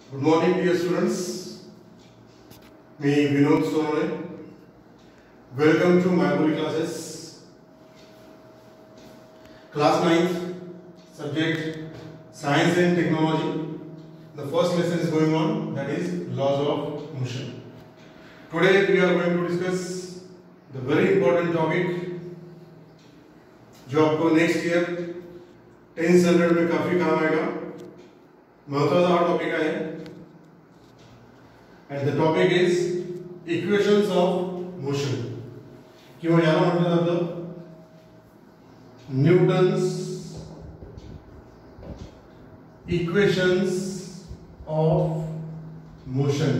Good morning, dear students. Me Vinod Sonore. Welcome to my Poly classes. Class 9th, subject Science and Technology. The first lesson is going on, that is laws of motion. Today we are going to discuss the very important topic जो आपको next year 10th standard में काफी काम आएगा. महत्वाचा हा topic आहे. And the topic is equations of motion. किंवा याला म्हटलं जातं Newton's equations of motion.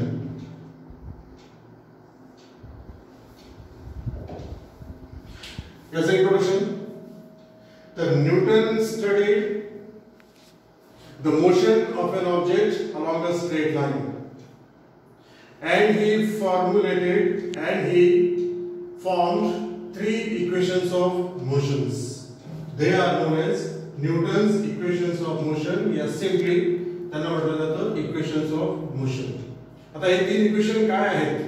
As an introduction, the Newton studied the motion of an object along a straight line, and he formulated and he formed three equations of motions. They are known as Newton's equations of motion, या simply त्यांना म्हटलं जातं equations of motion. आता हे तीन equation काय आहेत?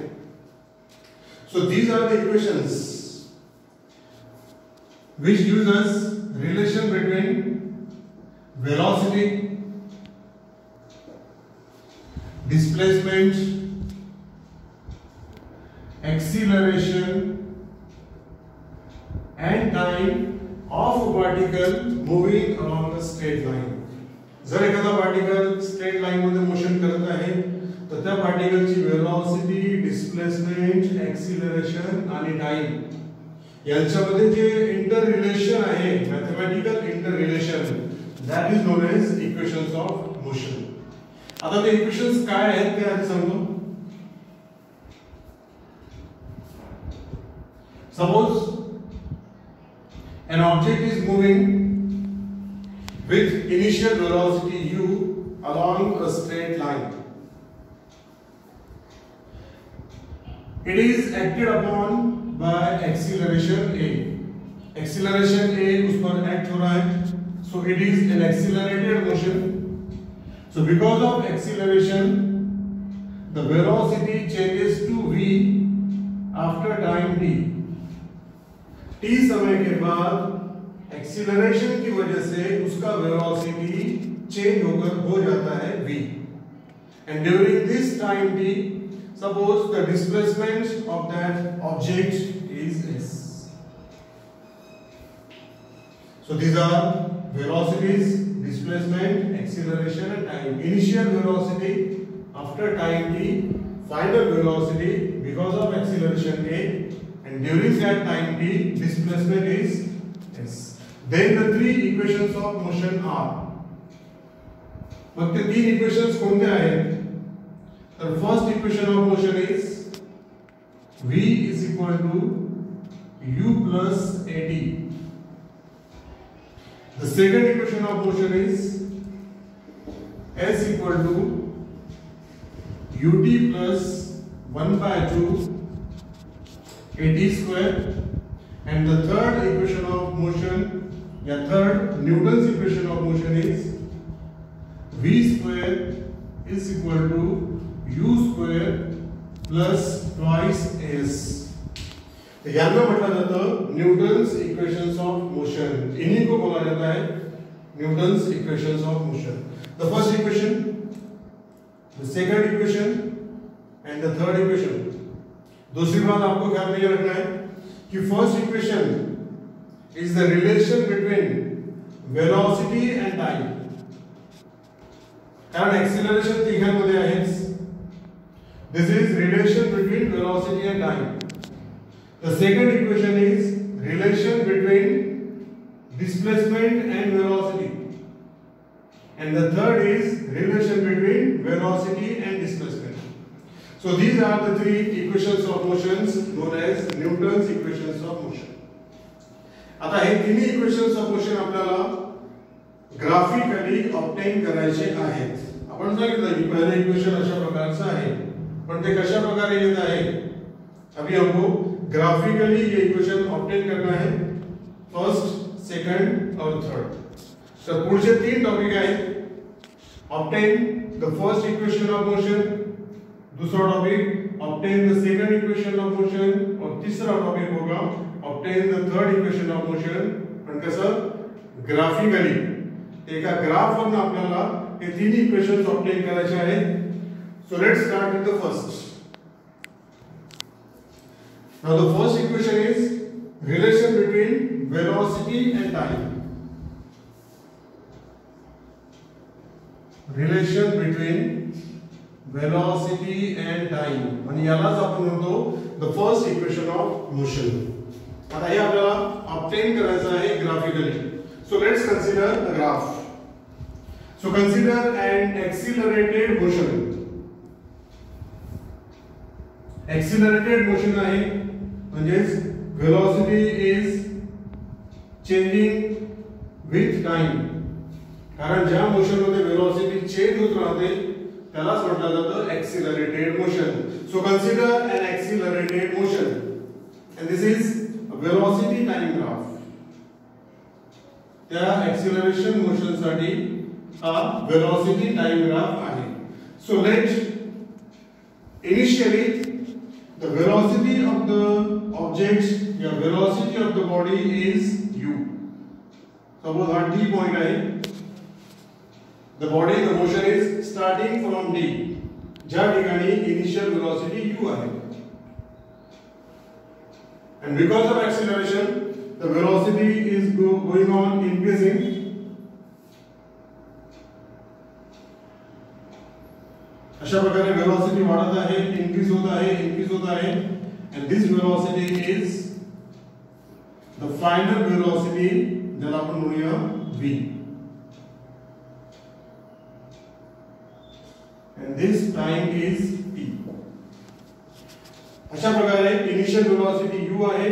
So these are the equations which gives us relation between velocity, displacement, acceleration and time of a particle moving along a straight line. जर एखादा पार्टिकल स्ट्रेट लाइन मध्ये मोशन करत आहे तर त्या पार्टिकलची वेलोसिटी, डिस्प्लेसमेंट, एक्सिलरेशन आणि टाइम यांच्यामध्ये जे इंटर रिलेशन आहे, mathematical interrelation, that is known as equations of motion. आता ते इक्वेशन्स काय आहेत ते आधी सांगतो. Suppose an object is moving with initial velocity u along a straight line. It is acted upon by acceleration a. Acceleration a उस पर act हो रहा है, so it is an accelerated motion. So because of acceleration, the velocity changes to v after time t. t समय के बाद acceleration की वजह से उसका वेलोसिटी चेंज होकर हो जाता है v. And during this time t, suppose the displacement of that object is s. So these are velocities, displacement, acceleration and time. Initial velocity after time t, final velocity because of acceleration a, and during that time t, displacement is s. Then the three equations of motion are. मग ते तीन equations कोणते आहेत? तर first equation of motion is v is equal to u plus at. The second equation of motion is s equal to ut plus 1 by 2 at square, and the third equation of motion, या third Newton's equation of motion is v square is equal to u square plus twice s. यांना म्हटलं जातं Newton's equations of motion. इन्हीं को बोला जाता है Newton's equations of motion. The first equation, the second equation and the third equation. दूसरी बात आपको ख्याल में रखना है कि first equation is the relation between velocity and time. कारण एक्सीलरेशन तिघांमध्ये आहेच. This is relation between velocity and time. The second equation is relation between displacement and velocity, and the third is relation between velocity and displacement. So these are the three equations of motions known as Newton's equations of motion. आता हे तिन्ही equations of motion आपल्याला graphically obtain करायचे आहेत. आपण सांगितलं की पहिले equation अशा प्रकारचं आहे, पण ते कशा प्रकारे येत आहे अभी हमको ग्राफिकली ये इक्वेशन ऑब्टेन करना है. फर्स्ट, सेकंड और थर्ड. तर पुढचे तीन टॉपिक आहेत obtain the first equation of motion, दूसरा topic obtain the second equation of motion, और तीसरा टॉपिक होगा obtain the third equation of motion. पण कसं ग्राफिकली एका ग्राफ वरून आपल्याला हे तीन इक्वेशन्स ऑब्टेन करायचे आहेत. So let's start with the first. Now the first equation is relation between velocity and time. Relation between velocity and time. आणि यालाच आपण म्हणतो the first equation of motion. आता हे आपल्याला ऑब्टेन करायचं आहे graphically. So let's consider a graph. So consider an accelerated motion. Accelerated motion आहे म्हणजेच velocity is changing with time. कारण ज्या मोशन मध्ये velocity चेंज होत राहते त्यालाच म्हटलं जातं accelerated motion. So consider an accelerated motion and this is a velocity time graph. त्या acceleration motion साठी हा velocity time graph आहे. So let initially the velocity of the object या velocity of the body is u. Suppose हा d point आहे. The body, the motion is starting from d. ज्या ठिकाणी initial velocity u आहे. And because of acceleration, the velocity is going on increasing. अशा प्रकारे velocity वाढत आहे, increase होत आहे, and this velocity is the final velocity ज्याला आपण म्हणूया v. And this time is t. अशा प्रकारे initial velocity u आहे,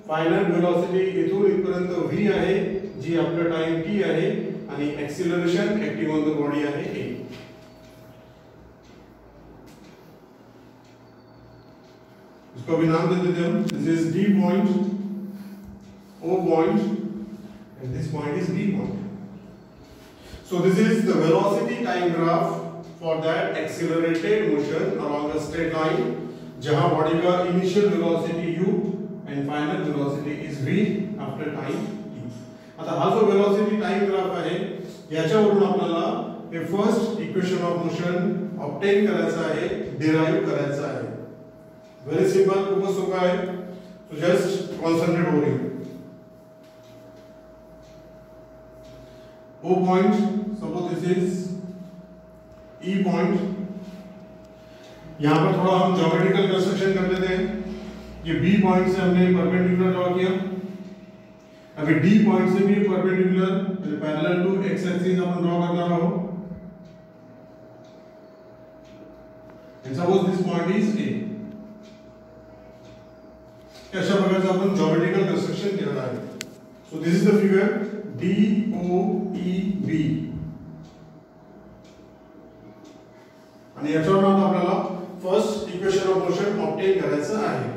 final velocity इथून इथपर्यंत v आहे, जी आपला time t आहे, आणि acceleration acting on the body आहे a. इसको भी नाम दे देते हम. This is d point, o point, and this point is b point. So this is the velocity time graph for that accelerated motion along a straight line, जहां body का initial velocity u and final velocity is v after time t. आता हा जो velocity time graph आहे याच्यावरून आपल्याला हे first equation of motion obtain करायचा आहे, derive करायचा आहे. Very simple, खूपच सोपं आहे. So just concentrate over it. O point, suppose this is E point. यहाँ पर थोड़ा हम ज्योमेट्रिकल कंस्ट्रक्शन कर लेते हैं. ये B पॉइंट से हमने परपेंडिकुलर ड्रॉ किया. अभी D पॉइंट से भी perpendicular parallel to x axis अपन ड्रॉ करना रहो. And suppose this point is A. अशा प्रकारचं आपण ज्योमेट्रिकल कंस्ट्रक्शन केलं आहे. So this is the figure DOEB. आणि याच्यावर आपल्याला first equation of motion obtain करायचं आहे.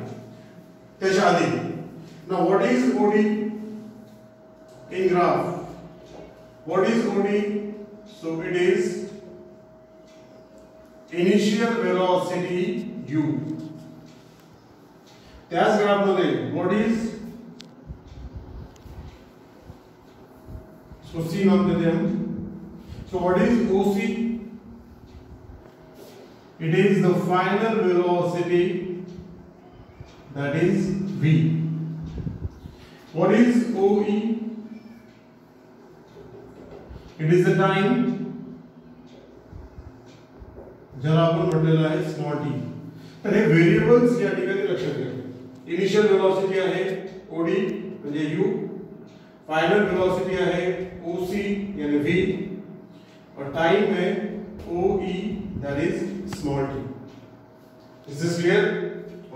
त्याच्या आधी now what is OD in graph? What is OD? So it is initial velocity u. त्याच ग्राफ मध्ये व्हाट इज, सो c नाम देते हम. So what is OC? It is the final velocity, that is v. What is OE? It is the time ज्याला आपण म्हटलेलं आहे small t. तर हे व्हेरिएबल्स या ठिकाणी लक्षात घ्या. इनिशियल वेलोसिटी आहे OD म्हणजे u, फाइनल वेलोसिटी आहे OC यानी v, और टाइम है OE that is small t. Is this clear?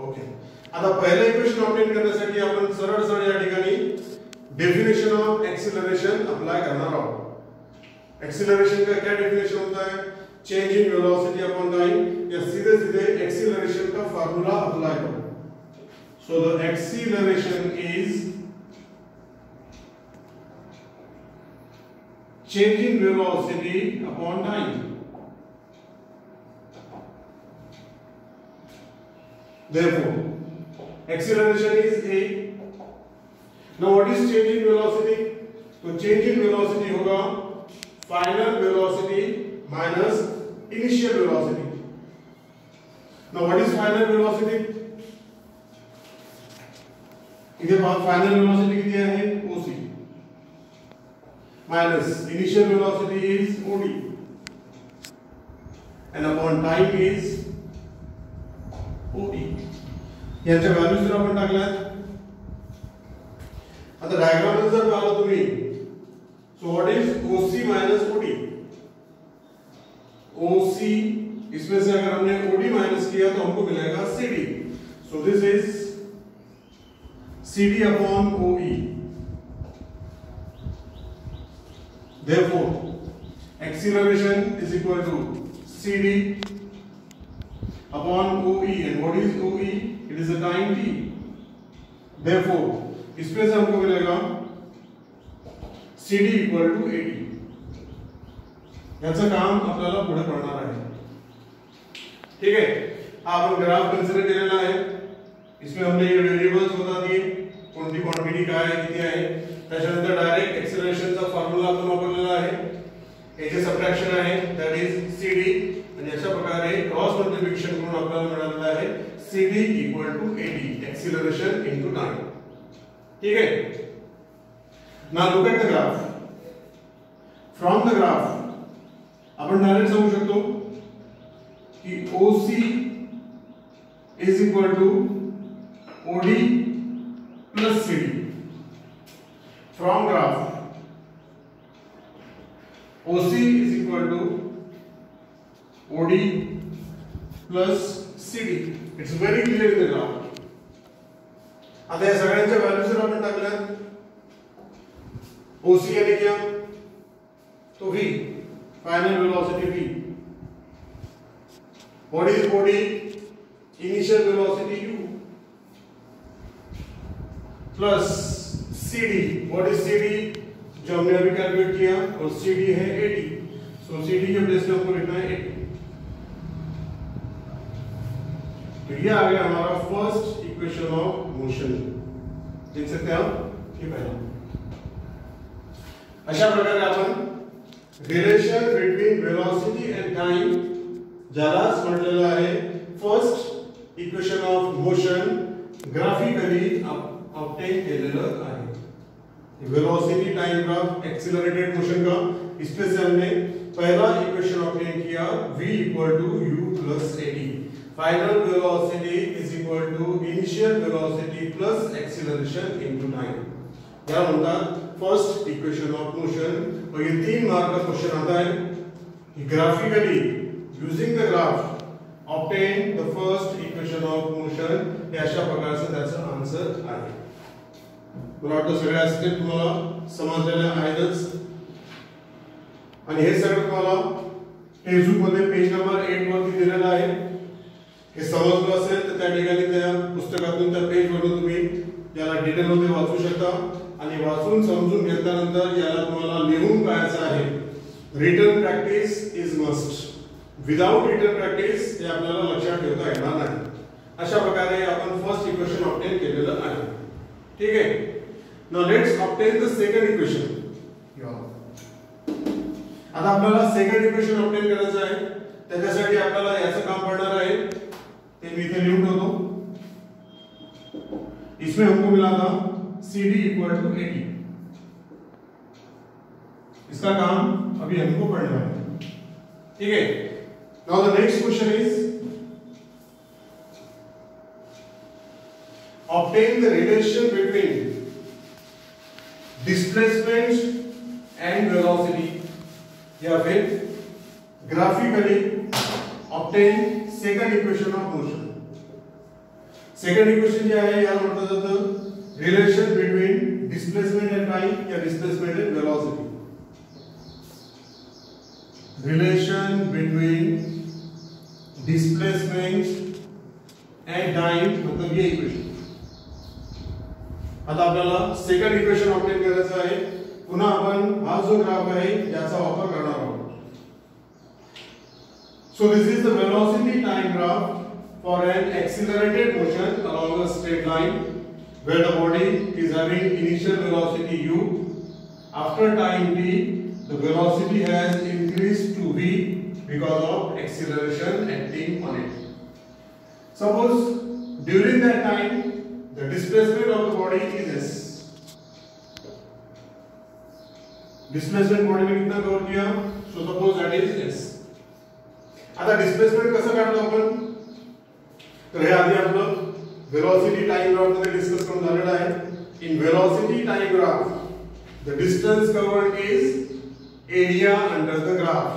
Okay. आता पहले इक्वेशन ऑब्टेन करण्यासाठी आपण सरळ या ठिकाणी डेफिनेशन ऑफ एक्सीलरेशन अप्लाई करणार आहोत. एक्सीलरेशन का क्या डेफिनेशन होता है? Change in velocity upon time, या सीधे सीधे एक्सीलरेशन का फार्मूला अप्लाई करो. So the acceleration is change in velocity upon time. Therefore, acceleration is a. Now what is change in velocity? तो change in velocity होगा final velocity minus initial velocity. Now what is final velocity? इधर final velocity कितनी है? OC minus initial velocity is OD and upon time is OE. यांच्या values जर आपण टाकल्यात आता diagram जर पाहिलं तुम्ही so what is OC minus OD. OC इसमें से अगर हमने OD माइनस किया तो हमको मिलेगा CD. So this is CD upon OE. Therefore, acceleration is equal to CD upon OE. And what is OE? It is a time t. Therefore, इसमें से हमको मिलेगा CD equal to AD. याचं काम आपल्याला पुढे पडणार आहे. ठीक है, हा आपण ग्राफ कन्सिडर केलेला आहे. इसमें हमने ये वेरिएबल्स बता दिए, कोणती क्वांटिटी काय आहे, किती आहे. त्याच्यानंतर डायरेक्ट एक्सेलरेशनचा फॉर्म्युला आपण वापरलेला आहे. याचे सबट्रॅक्शन आहे, दॅट इज CD. आणि अशा प्रकारे क्रॉस मल्टिप्लिकेशन करून आपल्याला मिळालेला आहे CD equal to AD, acceleration into time. ठीक है. Now look at the graph. From the graph आपण डायरेक्ट समजू शकतो की OC is equal to OD plus CD. From graph OC is equal to OD plus CD. It's very clear in the graph. आता या सगळ्यांच्या values जर आपण टाकल्यात OC यानी क्या तो V, final velocity V. What is OD? Initial velocity U plus CD. What is CD? जो हमने अभी कैलकुलेट किया, और CD है 80. So CD के प्लेस में हमको लिखना है 80. तो ये आ गया हमारा फर्स्ट इक्वेशन ऑफ मोशन. देख सकते हैं आप, ये पहला. अशा प्रकारे आपण relation between velocity and time ज्यालाच म्हटलेलं आहे first equation of motion graphically obtain केलेलं आहे. Velocity time graph accelerated motion का, इसमें से हमने पहला इक्वेशन ऑब्टेन किया v equal to u plus AD. Final velocity is equal to initial velocity plus acceleration into time. क्या म्हणतात फर्स्ट इक्वेशन ऑफ मोशन. और ये 3 मार्क का क्वेश्चन आता है graphically using the graph obtain the first equation of motion. हे अशा प्रकारचं त्याचं आन्सर आहे. मला वाटतं सगळ्या स्टेप तुम्हाला समजलेल्या आहेतच. आणि हे सगळं तुम्हाला टेक्स्टबुक मध्ये पेज नंबर 8 वरती दिलेलं आहे. हे समजलं असेल तर त्या ठिकाणी त्या पुस्तकातून त्या पेज वरून तुम्ही याला डिटेल मध्ये वाचू शकता. आणि वाचून समजून घेतल्यानंतर याला तुम्हाला लिहून काढायचं आहे. Written practice is must. Without written practice हे आपल्याला लक्षात ठेवता येणार नाही. अशा प्रकारे आपण फर्स्ट इक्वेशन ऑब्टेन केलेलं आहे. ठीक आहे. Now let's obtain the second equation. आता आपल्याला सेकंड इक्वेशन ऑब्टेन करायचं आहे. त्याच्यासाठी आपल्याला याचं काम पडणार आहे, ते मी इथे लिहून ठेवतो. इसमें हमको मिला था CD इक्वल टू 80. इसका काम अभी हमको पढ़ना है. ठीक है. Now the next question is obtain the relation between displacement and velocity. या फिर graphically obtain second equation of motion. Second equation जे आहे याला म्हटलं जातं relation between displacement and time या displacement and velocity. Relation between displacement and time मतलब ये इक्वेशन. आता आपल्याला सेकंड इक्वेशन ऑब्टेन करायचं आहे. पुन्हा आपण हा जो ग्राफ आहे याचा वापर करणार आहोत. So this is the velocity time graph for an accelerated motion along a straight line where the body is having initial velocity u. After time t, the velocity has increased to v because of acceleration acting on it. Suppose during that time the displacement of the body is s. Displacement body ने कितना cover किया? So suppose that is s. आता displacement कसं काढतो आपण? तर हे आधी आपलं वेलोसिटी टाइम ग्राफ मध्ये डिस्कस करून झालेलं आहे. In velocity time graph the distance covered is area under the graph.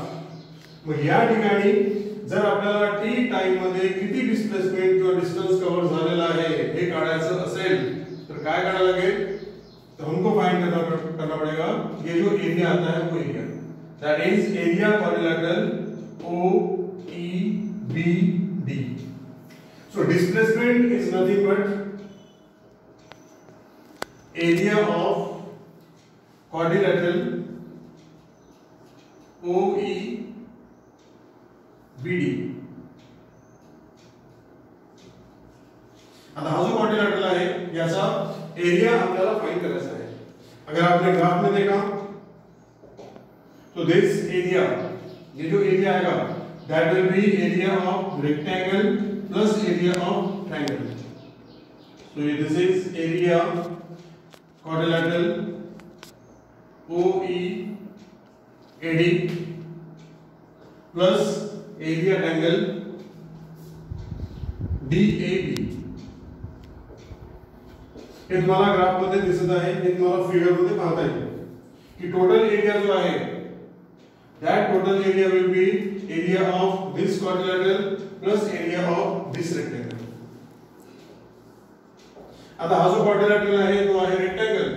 मग या ठिकाणी जर आपल्याला टी टाइम मध्ये किती डिस्प्लेसमेंट किंवा डिस्टन्स कव्हर झालेला आहे हे काढायचं असेल तर काय करायला लागेल? तो हमको फाइंड करना पड़ेगा ये जो एरिया आता है वो area, that is area quadrilateral OEBD. So displacement is nothing but area of quadrilateral OEBD. आता हा जो क्वाड्रिलेटरल आहे याचा एरिया आपल्याला फाइंड करायचा आहे. अगर आपने ग्राफ में देखा तो दिस एरिया, ये जो एरिया आएगा that will be area of rectangle plus area of triangle. So this is area quadrilateral OEAD plus area triangle DAB. हे तुम्हाला ग्राफ मध्ये दिसत आहे, हे तुम्हाला फिगर मध्ये पाहता येईल की टोटल एरिया जो आहे that total area will be area of this quadrilateral plus area of this rectangle. आता हा जो quadrilateral आहे तो आहे rectangle.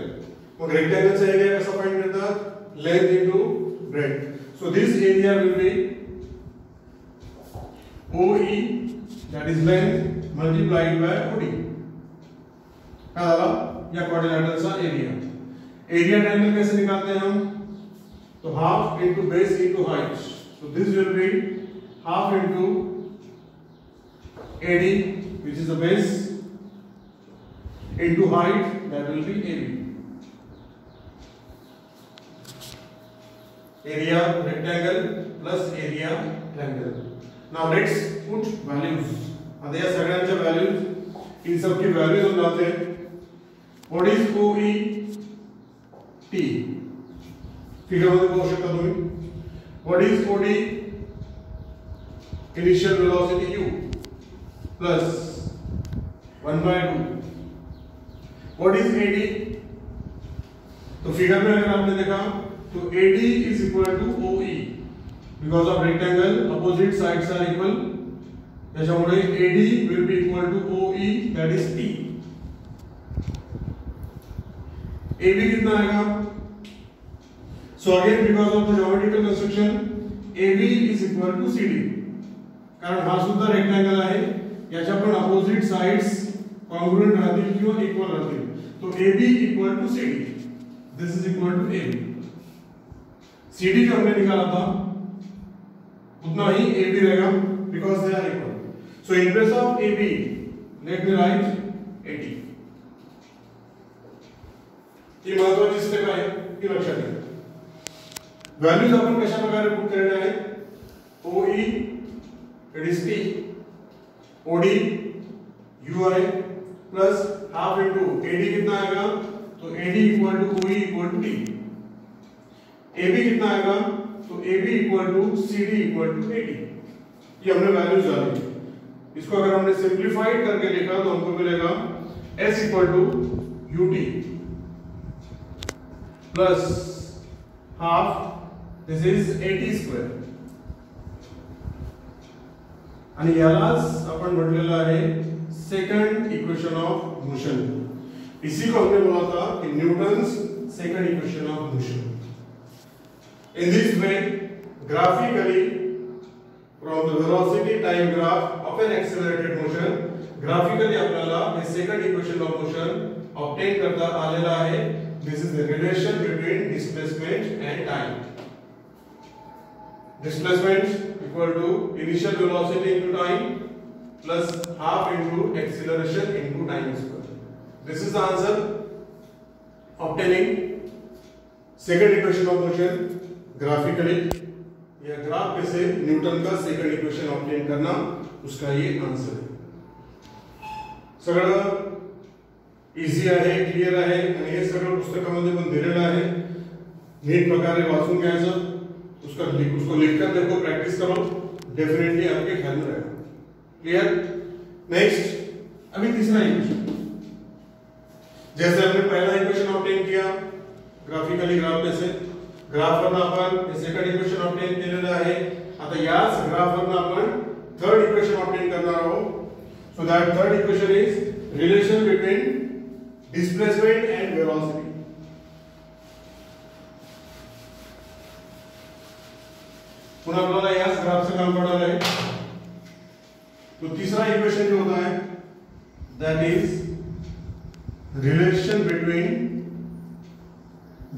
मग rectangle चा एरिया कसा फाइंड करतात? length into breadth. So this area will be OE, that is length multiplied by OD. क्या आला? या quadrilateral चा एरिया. एरिया ट्रायंगल कैसे निकालते हैं हम? So half into base into height. So this will be half into AD, which is the base, into height, that will be AB. Area rectangle plus area triangle. Now let's put values. आता या सगळ्यांच्या values, इन सब की values हम डालते हैं. What is OET? Figure मध्ये पाहू शकता तुम्ही. What is OD? Initial velocity u plus 1/2. What is AD? तो फिगर में अगर आपने देखा तो AD is equal to OE because of rectangle opposite sides are equal. त्याच्यामुळे AD will be equal to OE, that is T. AB कितना आएगा? So again, because of the geometrical construction, AB is equal to CD. कारण हा सुद्धा rectangle आहे, याच्या पण opposite sides congruent राहतील किंवा इक्वल राहतील. तो AB equal to CD. This is equal to AB. CD जो हमने निकाला था उतना ही AB रहेगा because they are equal. So in place of AB, let me write 80. ही महत्वाची स्टेप आहे की लक्षात घ्या. व्हॅल्यूज आपण कशा प्रकारे पुट करणार आहे? OE it is T, OD UI plus half into AD कितना आएगा? तो AD equal to OE equal to T. AB कितना आएगा? तो AB equal to CD equal to AD. ये हमने वैल्यूज डाली. इसको अगर हमने सिंप्लीफाइड करके लिखा तो हमको मिलेगा S equal to UT plus half, this is 80 square. आणि यालाच आपण म्हटलेलं आहे सेकंड इक्वेशन ऑफ मोशन. इसी को हमने बोला था कि Newton's second equation of motion. In this way graphically from the velocity time graph of an accelerated motion graphically आपल्याला हे second equation of motion obtain करता आलेला आहे. this is the relation between displacement and time. Displacement equal to initial velocity into time plus half into acceleration into time square. This is the answer. Obtaining second equation of motion graphically, या graph पे से Newton का second equation obtain करना, उसका ये answer आहे. सगळं easy आहे, क्लियर आहे आणि हे सगळं पुस्तकामध्ये पण दिलेलं आहे. नीट प्रकारे वाचून घ्यायचं, उसको लिखकर देखो, प्रैक्टिस करो, डेफिनेटली आपके ख्याल में रहेगा. क्लियर. नेक्स्ट अभी तीसरा इक्वेशन. जैसे हमने पहला इक्वेशन ऑब्टेन किया ग्राफिकली, ग्राफ पे से ग्राफवरनं आपण सेकंड इक्वेशन ऑब्टेन केलेलं आहे. आता याच ग्राफवरनं आपण थर्ड इक्वेशन ऑब्टेन करणार आहोत. So that third equation is relation between displacement and velocity. पुन्हा आपल्याला याच ग्राफचं काम पडणार आहे. तो तीसरा इक्वेशन जो होता है that is relation between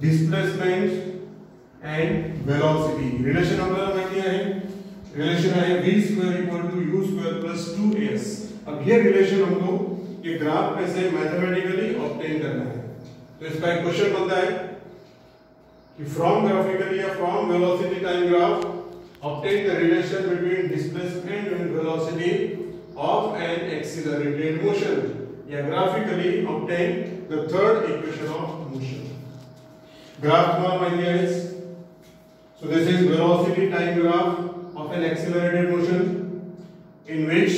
displacement and velocity. Relation आपल्याला माहिती आहे, रिलेशन है v square equal to u square plus 2as. अब ये रिलेशन हमको ये ग्राफ में से मैथमेटिकली ऑब्टेन करना है. तो इसका एक क्वेश्चन बनता है कि फ्रॉम ग्राफिकली या from velocity time graph obtain the relation between displacement and velocity of an accelerated motion. या graphically obtain the third equation of motion. Graph तुम्हाला माहिती आहे. So this is velocity time graph of an accelerated motion in which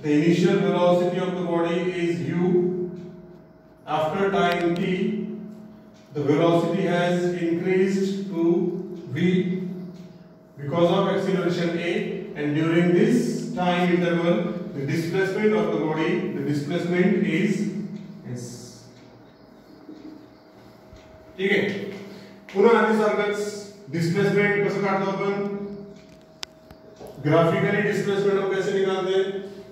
the initial velocity of the body is u. After time t, the velocity has increased to v because of acceleration a, and during this time interval the displacement of the body, the displacement is s. ठीक है. पुन्हा आधी सारखंच displacement कसं काढतो आपण, graphically displacement हम कैसे निकालते हैं.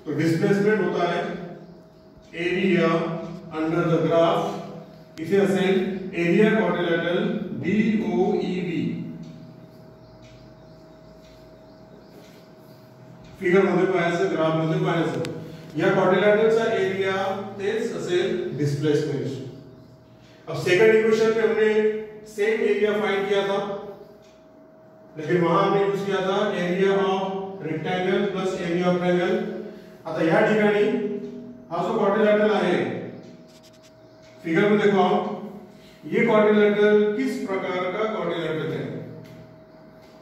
तो डिस्प्लेसमेंट होता है एरिया अंडर द ग्राफ. इथे असेल एरिया क्वाड्रिलेटरल DOEV. फिगर मध्ये पाहायचं, ग्राफ मध्ये पाहायचं. या क्वाड्रिलेटरचा एरिया तेच असेल डिस्प्लेसमेंट. अब सेकंड इक्वेशन में हमने सेम एरिया फाइंड किया था, लेकिन वहां हमने यूज किया था area of rectangle plus area of triangle. आता या ठिकाणी हा जो क्वाड्रिलेटरल आहे, फिगर में देखो आप, ये क्वाड्रिलेटरल किस प्रकार का क्वाड्रिलेटरल है.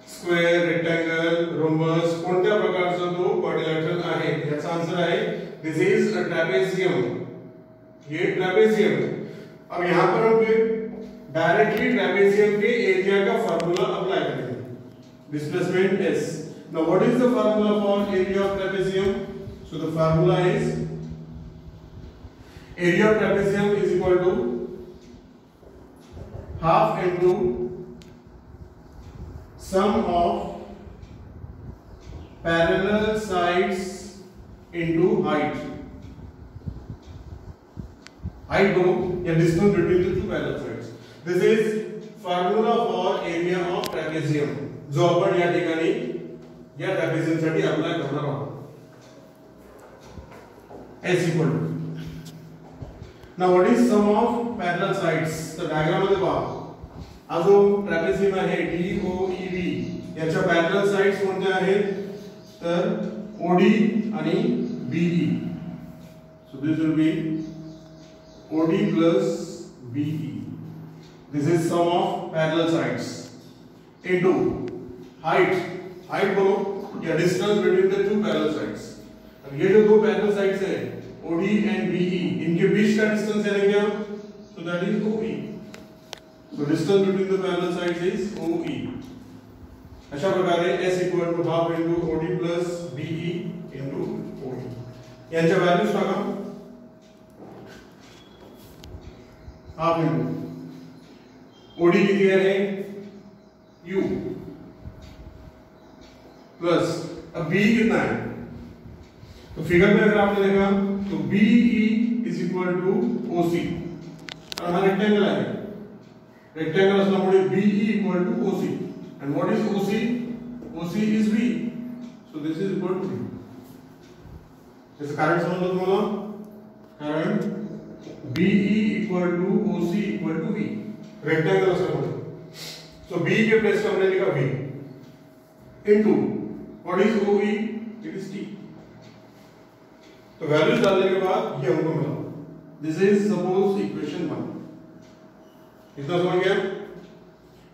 स्क्वेअर, रेक्टेंगल, रोम्बस, कोणत्या प्रकारचा तो क्वाड्रिलेटरल आहे. याचा आंसर आहे दिस इज अ ट्रॅपेझियम. ये ट्रॅपेझियम. अब यहां पर हम फिर डायरेक्टली ट्रॅपेझियम के एरिया का फार्मूला अप्लाई करेंगे. Displacement s. Now what is the formula for area of trapezium. So the formula is area of trapezium is equal to half into sum of parallel sides into height. Height दो या distance between the two parallel sides. This is formula for area of trapezium, जो आपण या ठिकाणी या trapezium साठी apply करणार आहोत. S equal to. Now what is sum of parallel sides? तर डायग्राम मध्ये पहा, हा जो ट्रॅपेझियम आहे DOEV, याच्या पॅरलल साइड्स कोणत्या आहेत, तर OD आणि BE. So this will be OD plus BE. This is sum of parallel sides into height. Height बोलो या distance between the two parallel sides. अब ये जो दो पॅरलल साइड्स है OD एंड BE, इनके बीच का डिस्टेंस है क्या, so that is OE. So distance between the parallel sides is OE. अशा प्रकारे S equal to half into OD plus BE into OE. यांच्या व्हॅल्यूज टाका. हाफ into OD किती आहे U प्लस अब BE कितना है, तो फिगर में अगर आपने देखा तो BE is equal to OC. और हमारा रेक्टेंगल है Rectangle असल्यामुळे BE equal to OC. And what is OC? OC is V. So this is equal to V. त्याचं कारण समजलं तुम्हाला? कारण BE equal to OC equal to V. Rectangle असल्यामुळे. So BE के प्लेस पे हमने लिखा V into what is OE? It is T. तो वैल्यूज डालने के बाद ये हमको मिला. This is suppose equation 1. इतना समझ गया?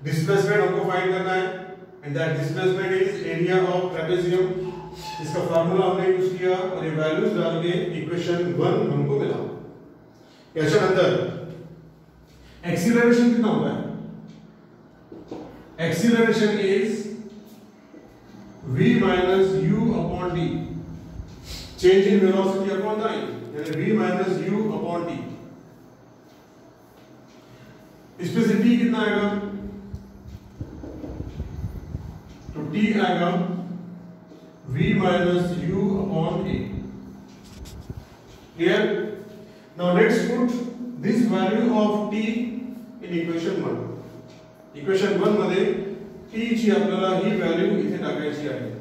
डिस्प्लेसमेंट हमको फाइंड करना है and that displacement is area of trapezium. इसका फार्मूला हमने यूज किया और ये वैल्यूज डाल के इक्वेशन 1 हमको मिला. याच्यानंतर एक्सीलरेशन कितना होता है? Acceleration is v minus u upon t. Change in velocity upon time, यानी v minus u upon t. इसमें से t कितना आएगा? तो t आएगा v minus u upon a. Clear? Now let's put this value of t in equation 1. Equation 1 मध्ये t ची आपल्याला ही व्हॅल्यू इथे टाकायची आहे.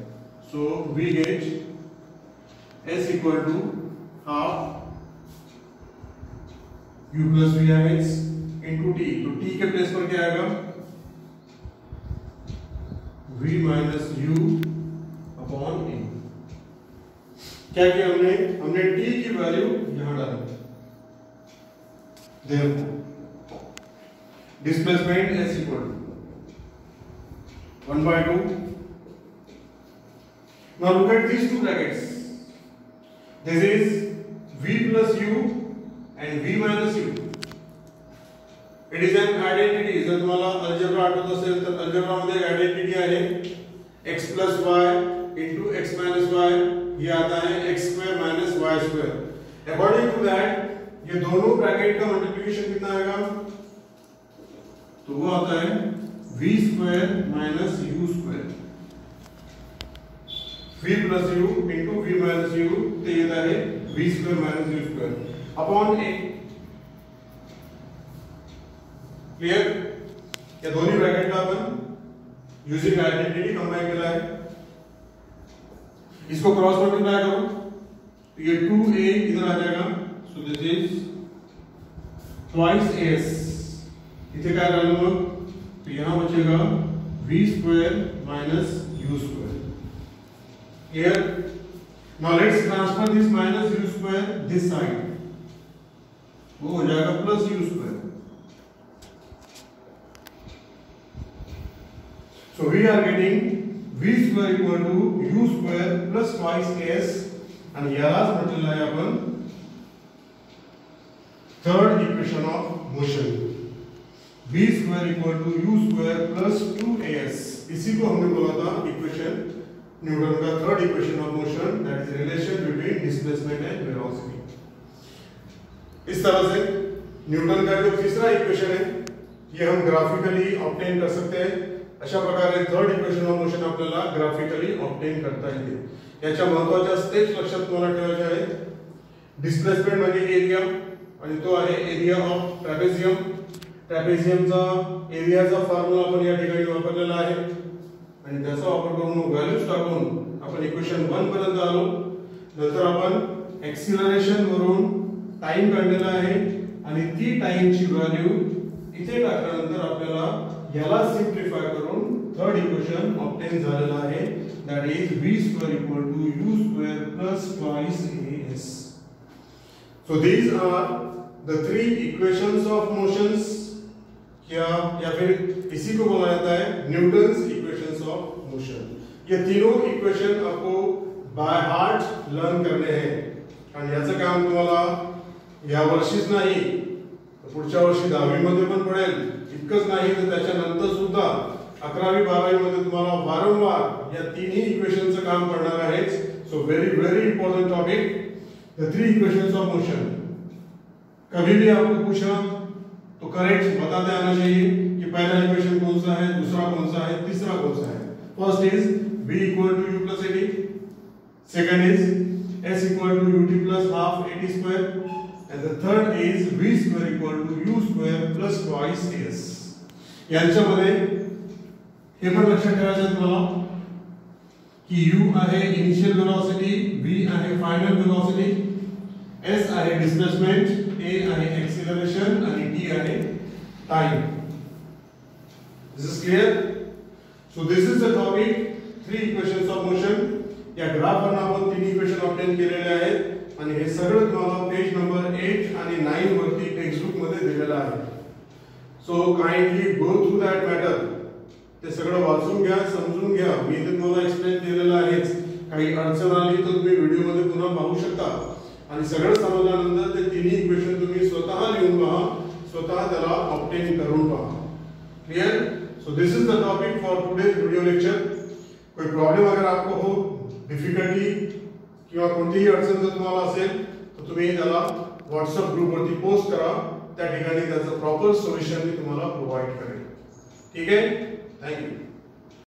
So we get s equal to half u plus vx into t. तो t के place पर क्या आएगा? v minus u upon a. क्या किया हमने? हमने t की वैल्यू यहां डाली. Therefore displacement s equal to 1 by 2. Now look at these two brackets. This is v plus u and v minus u. It is an identity. जर तुम्हाला algebra आठवत असेल तर अल्जेब्रा मध्ये एक आयडेंटिटी आहे x plus y into x minus y. ये आता है x square minus y square. According to that ये दोनों ब्रैकेट का मल्टीप्लिकेशन कितना आएगा? तो वो आता है v square minus u square. v plus u into v minus u तो ये आता है v square minus u square upon a. Clear? या दोन्ही ब्रॅकेट का आपण यूजिंग आयडेंटिटी कंबाइन केला है. इसको क्रॉस मल्टीप्लाई करो तो ये 2a इधर आ जाएगा. So this is twice s. इथे काय राहिलं मग? तो यहां बचेगा v square minus u square. Here now let's transfer this minus u square this side. वो हो जाएगा plus u square. So we are getting v square equal to u square plus twice s and यालाच म्हटलेलं आहे आपण third equation of motion. v square equal to u square plus 2as. इसी को हमने बोला था इक्वेशन न्यूटन का third equation of motion, that is relation between displacement and velocity. इस तरह से न्यूटन का जो तीसरा इक्वेशन है ये हम ग्राफिकली ऑब्टेन कर सकते हैं. अशा प्रकारे थर्ड इक्वेशन ऑफ मोशन आपल्याला ग्राफिकली ऑब्टेन करता येते. याच्या महत्त्वाच्या स्टेप्स लक्षात तुम्हाला ठेवायच्या आहेत. डिस्प्लेसमेंट म्हणजे एरिया आणि तो आहे एरिया ऑफ ट्रॅपेझियम. ट्रॅपेझियमचा एरियाचा फॉर्म्युला आपण या ठिकाणी वापरलेला आहे आणि त्याचा वापर करून व्हॅल्यूज टाकून आपण इक्वेशन 1 पर्यंत आलो. नंतर आपण एक्सिलरेशन वरून टाइम काढलेला आहे आणि ती टाइमची व्हॅल्यू इथे टाकल्यानंतर आपल्याला याला सिम्प्लिफाय करून थर्ड इक्वेशन ऑब्टेन झालेला आहे, that is v square equal to u square plus twice as. So these are the three equations of motions. या फिर इसी को बोला जाता है न्यूटन्स इक्वेशंस ऑफ मोशन. ये तीनों इक्वेशन आपको बाय हार्ट लर्न करने हैं आणि याचं काम तुम्हाला या वर्षीच नाही तर पुढच्या वर्षी 10वी मध्ये पण पडेल. इतकंच नाही तर त्याच्यानंतर सुद्धा 11वी 12वी मध्ये तुम्हाला वारंवार या तिन्ही इक्वेशनचं काम करणार आहे. So very important topic, the three equations of motion. कभी भी आपको पूछा तो करेक्ट बताते आना चाहिए कि पहला इक्वेशन कौन सा है, दूसरा कौन सा है, तीसरा कौन सा है. First is v equal to u plus at. Second is s equal to ut plus half at square and the third is v square equal to u square plus twice s. यांच्यामध्ये हे पण लक्षात ठेवायचं आहे तुम्हाला की u आहे initial velocity, v आहे final velocity, s आहे डिस्प्लेसमेंट, a आहे एक्सेलरेशन आणि t आहे time. This is clear? So this is the topic 3 equations of motion. या ग्राफवर आपण 3 इक्वेशन ऑब्टेन केलेले आहेत आणि हे सगळं तुम्हाला पेज नंबर 8 आणि 9 वरती टेक्स्ट बुक मध्ये दिलेलं आहे. So kindly go through that matter. ते सगळं वाचून घ्या, समजून घ्या. मी ते तुम्हाला एक्सप्लेन केलेलं आहेच. काही अडचण आली तर तुम्ही व्हिडिओ मध्ये पुन्हा पाहू शकता आणि सगळं समजल्यानंतर ते तिन्ही इक्वेशन तुम्ही स्वतः लिहून पहा, स्वतः त्याला ऑब्टेन करून पहा. Clear? So this is the topic for today's video lecture. कोई प्रॉब्लेम अगर आपको हो, डिफिकल्टी किंवा कोणतीही अडचण जर तुम्हाला असेल तर तुम्ही त्याला व्हॉट्सअप ग्रुपवरती पोस्ट करा. त्या ठिकाणी त्याचं प्रॉपर सोल्युशन मी तुम्हाला प्रोव्हाइड करेन. ठीक आहे? थँक्यू.